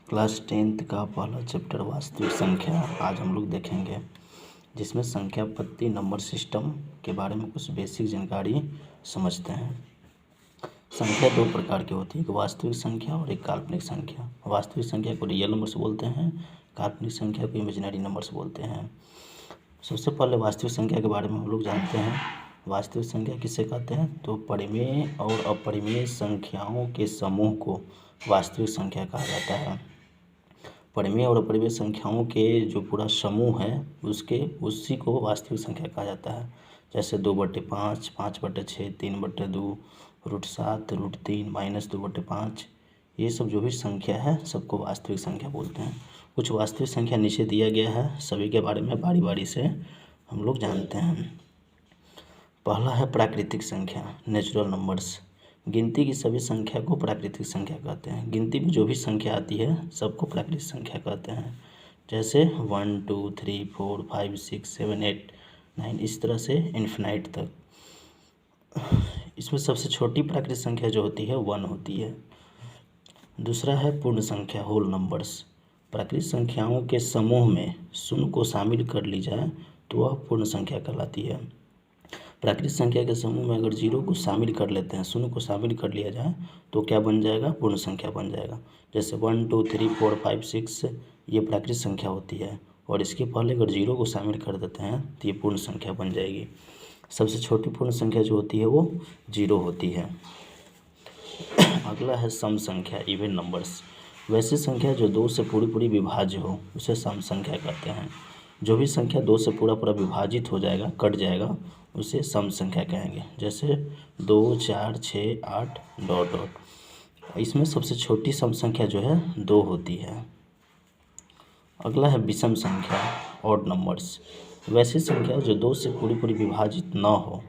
Class 10th का पहला chapter वास्तविक संख्या आज हम लोग देखेंगे, जिसमें संख्या पत्ती नंबर सिस्टम के बारे में कुछ बेसिक जानकारी समझते हैं। संख्या दो प्रकार की होती है, एक वास्तविक संख्या और एक काल्पनिक संख्या। वास्तविक संख्या को रियल नंबर्स बोलते हैं, काल्पनिक संख्या को इमेजिनरी नंबर्स बोलते हैं। सबसे पहले वास्तविक संख्या के बारे में हम लोग जानते हैं। वास्तविक संख्या किसे कहते हैं? तो परिमेय और अपरिमेय संख्याओं के समूह को वास्तविक संख्या कहा जाता है। परिमेय और अपरिमेय संख्याओं के जो पूरा समूह है उसी को वास्तविक संख्या कहा जाता है। जैसे 2/5, 5/6, 3/2, √7, √3, -2/5, ये सब जो भी संख्या है सबको वास्तविक संख्या बोलते हैं। कुछ वास्तविक संख्या नीचे दिया गया है, सभी के बारे में बारी बारी से हम लोग जानते हैं। पहला है प्राकृतिक संख्या, नेचुरल नंबर्स। गिनती की सभी संख्या को प्राकृतिक संख्या कहते हैं। गिनती में जो भी संख्या आती है सबको प्राकृतिक संख्या कहते हैं। जैसे 1, 2, 3, 4, 5, 6, 7, 8, 9, इस तरह से इन्फिनाइट तक। इसमें सबसे छोटी प्राकृतिक संख्या जो होती है 1 होती है। दूसरा है पूर्ण संख्या, होल नंबर्स। प्राकृतिक संख्याओं के समूह में शून्य को शामिल कर ली जाए तो वह पूर्ण संख्या कहलाती है। प्राकृतिक संख्या के समूह में अगर 0 को शामिल कर लेते हैं, शून्य को शामिल कर लिया जाए तो क्या बन जाएगा? पूर्ण संख्या बन जाएगा। जैसे 1, 2, 3, 4, 5, 6 ये प्राकृतिक संख्या होती है, और इसके पहले अगर 0 को शामिल कर देते हैं तो ये पूर्ण संख्या बन जाएगी। सबसे छोटी पूर्ण संख्या जो होती है वो 0 होती है। अगला है सम संख्या, इवन नंबर्स। वैसी संख्या जो 2 से पूरी विभाज्य हो उसे सम संख्या कहते हैं। जो भी संख्या 2 से पूरा विभाजित हो जाएगा, कट जाएगा, उसे सम संख्या कहेंगे। जैसे 2, 4, 6, 8 ... इसमें सबसे छोटी सम संख्या जो है 2 होती है। अगला है विषम संख्या, ऑड नंबर्स। वैसी संख्या जो 2 से पूरी विभाजित ना हो,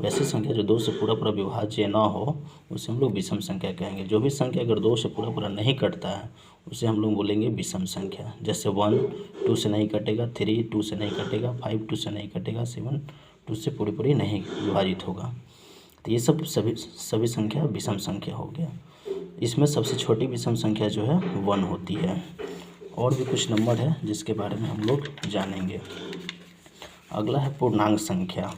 वैसी संख्या जो 2 से पूरा विभाज्य ना हो उसे हम लोग विषम संख्या कहेंगे। जो भी संख्या अगर 2 से पूरा नहीं कटता है उसे हम लोग बोलेंगे विषम संख्या। जैसे 1 2 से नहीं कटेगा, 3 2 से नहीं कटेगा, 5 2 से नहीं कटेगा, 7 2 से पूरी नहीं विभाजित होगा। तो ये सब सभी संख्या विषम संख्या हो गया। इसमें सबसे छोटी विषम संख्या जो है 1 होती है। और भी कुछ नंबर है जिसके बारे में हम लोग जानेंगे। अगला है पूर्णांक संख्या।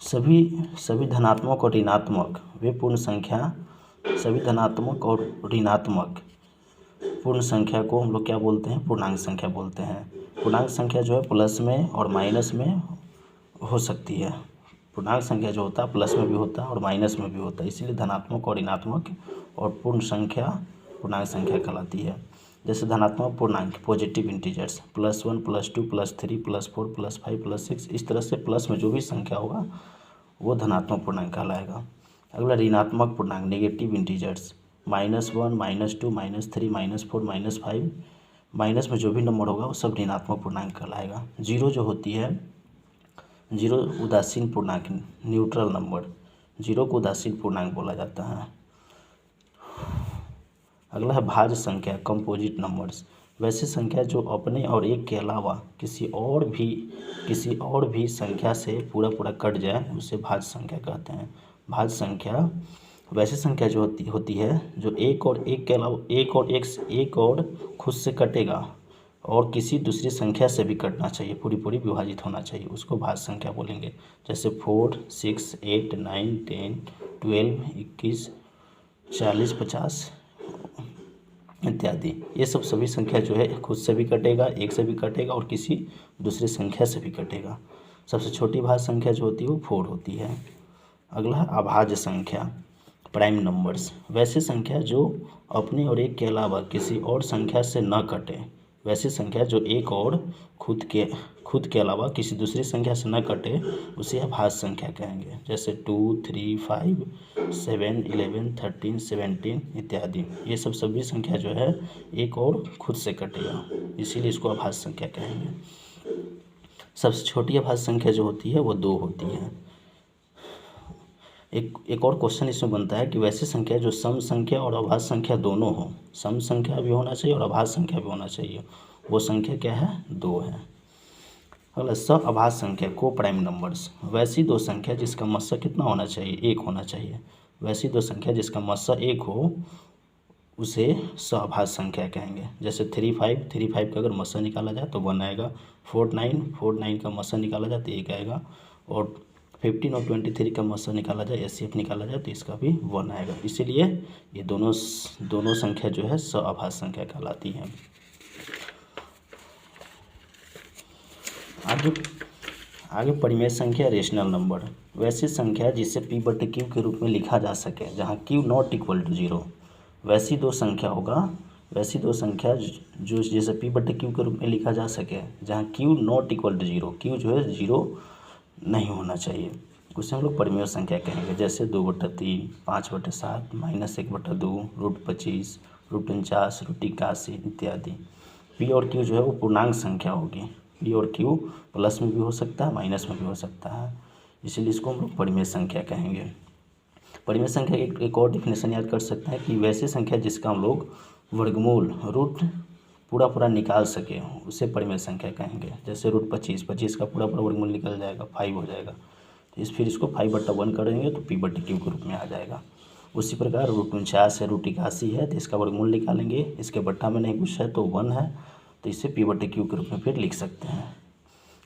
सभी धनात्मक और ऋणात्मक वे पूर्ण संख्या, सभी धनात्मक और ऋणात्मक पूर्ण संख्या को हम लोग क्या बोलते हैं? पूर्णांक संख्या बोलते हैं। पूर्णांक संख्या जो है प्लस में और माइनस में हो सकती है। पूर्णांक संख्या जो होता है प्लस में भी होता है और माइनस में भी होता है, इसीलिए धनात्मक और ऋणात्मक और पूर्ण संख्या पूर्णांक संख्या कहलाती है। जैसे धनात्मक पूर्णांक, पॉजिटिव इंटीजर्स, +1 +2 +3 +4 +5 +6, इस तरह से प्लस में जो भी संख्या होगा वो धनात्मक पूर्णांक कहलाएगा। अगला ऋणात्मक पूर्णांक, नेगेटिव इंटीजर्स, -1 -2 -3 -4 -5, माइनस में जो भी नंबर होगा वो सब ऋणात्मक पूर्णांक कहलाएगा। 0 जो होती है, 0 उदासीन पूर्णांक, न्यूट्रल नंबर, 0 को उदासीन पूर्णांक बोला जाता है। अगला है भाज्य संख्या, कंपोजिट नंबर्स। वैसी संख्या जो अपने और एक के अलावा किसी और भी संख्या से पूरा कट जाए उसे भाज्य संख्या कहते हैं। भाज्य संख्या वैसी संख्या जो होती है जो एक और खुद से कटेगा और किसी दूसरी संख्या से भी कटना चाहिए, पूरी विभाजित होना चाहिए, उसको भाज्य संख्या बोलेंगे। जैसे 4, 6, 8, 9, 10, 12, 21, 40, 50 इत्यादि। ये सब सभी संख्या जो है खुद से भी कटेगा, एक से भी कटेगा और किसी दूसरी संख्या से भी कटेगा। सबसे छोटी भाज्य संख्या जो होती है वो 4 होती है। अगला है अभाज्य संख्या, प्राइम नंबर्स। वैसी संख्या जो अपने और एक के अलावा किसी और संख्या से न कटे, वैसी संख्या जो एक और खुद के अलावा किसी दूसरी संख्या से न कटे उसे अभाज्य संख्या कहेंगे। जैसे 2, 3, 5, 7, 11, 13, 17 इत्यादि। ये सब सभी संख्या जो है एक और खुद से कटेगा, इसीलिए इसको अभाज्य संख्या कहेंगे। सबसे छोटी अभाज्य संख्या जो होती है वो 2 होती है। एक और क्वेश्चन इसमें बनता है कि वैसी संख्या जो सम संख्या और अभाज्य संख्या दोनों हो, सम संख्या भी होना चाहिए और अभाज्य संख्या भी होना चाहिए, वो संख्या क्या है? 2 है। अगला अभाज्य संख्या, को प्राइम नंबर्स। वैसी दो संख्या जिसका मस्सा कितना होना चाहिए? 1 होना चाहिए। वैसी दो संख्या जिसका मस्सा एक हो उसे सअभाज्य संख्या कहेंगे। जैसे 3 5 का अगर मस्सा निकाला जाए तो 1 आएगा। 4 9 का मस्सा निकाला जाए तो 1 आएगा। और 15 और 23 का मस्सा निकाला जाए, एचसीएफ निकाला जाए तो इसका भी 1 आएगा। इसीलिए ये दोनों संख्या जो है सअभाज्य संख्या कहलाती है। आगे परिमेय संख्या रेशनल नंबर, वैसी संख्या जिसे p/q के रूप में लिखा जा सके जहाँ q नॉट इक्वल टू 0। वैसी दो संख्या जो जैसे p/q के रूप में लिखा जा सके जहाँ q not equal to 0, q जो है 0 नहीं होना चाहिए, उसे हम लोग परिमेय संख्या कहेंगे। जैसे 2/3, 5/7, -1/2, √25, √49, √81 इत्यादि। p और q जो है वो पूर्णांक संख्या होगी। p और q प्लस में भी हो सकता है, माइनस में भी हो सकता है, इसीलिए इसको हम लोग परिमेय संख्या कहेंगे। परिमेय संख्या एक और डिफिनेशन याद कर सकते हैं कि वैसी संख्या जिसका हम लोग वर्गमूल रूट पूरा निकाल सके उसे परिमेय संख्या कहेंगे। जैसे √25 का पूरा वर्गमूल निकल जाएगा, 5 हो जाएगा, तो फिर इसको 5/1 करेंगे तो p/q के रूप में आ जाएगा। उसी प्रकार √49 है, √81 है तो इसका वर्गमूल निकालेंगे, इसके बट्टा में नहीं कुछ है तो 1 है तो इसे p/q के रूप में फिर लिख सकते हैं,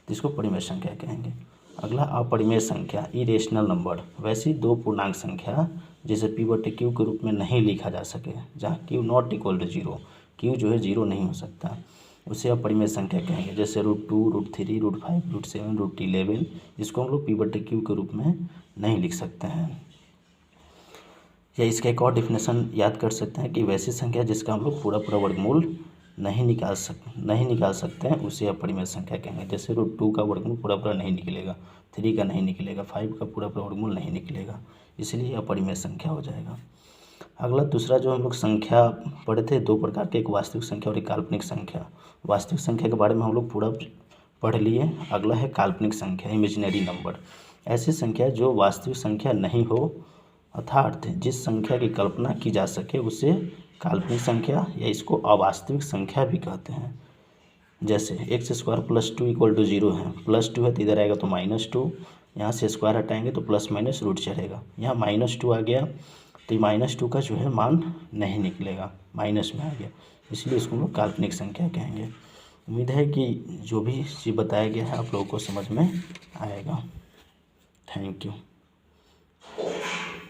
तो इसको परिमेय संख्या कहेंगे। अगला अपरिमेय संख्या इरेशनल नंबर, वैसी दो पूर्णांक संख्या जिसे p/q के रूप में नहीं लिखा जा सके जहाँ q not equal to 0, q जो है 0 नहीं हो सकता, उसे अपरिमेय संख्या कहेंगे। जैसे √2, √3, √5, √7, √11, जिसको हम लोग p/q के रूप में नहीं लिख सकते हैं। या इसका एक और डिफिनेशन याद कर सकते हैं कि वैसी संख्या जिसका हम लोग पूरा वर्गमूल नहीं निकाल सकते हैं उसे अपरिमेय संख्या कहेंगे। जैसे √2 का वर्गमूल पूरा नहीं निकलेगा, 3 का नहीं निकलेगा, 5 का पूरा वर्गमूल नहीं निकलेगा, इसलिए अपरिमेय संख्या हो जाएगा। अगला दूसरा जो हम लोग संख्या पढ़े थे, दो प्रकार के, एक वास्तविक संख्या और एक काल्पनिक संख्या। वास्तविक संख्या के बारे में हम लोग पूरा पढ़ लिए। अगला है काल्पनिक संख्या इमेजिनरी नंबर, ऐसी संख्या जो वास्तविक संख्या नहीं हो अर्थात जिस संख्या की कल्पना की जा सके उसे काल्पनिक संख्या या इसको अवास्तविक संख्या भी कहते हैं। जैसे x² + 2 = 0 है, +2 है तो इधर आएगा तो -2, यहाँ से स्क्वायर हटाएंगे तो प्लस माइनस रूट चढ़ेगा, यहाँ -2 आ गया तो -2 का जो है मान नहीं निकलेगा, माइनस में आ गया, इसलिए इसको हम लोग काल्पनिक संख्या कहेंगे। उम्मीद है कि जो भी चीज़ बताया गया है आप लोगों को समझ में आएगा। Thank you.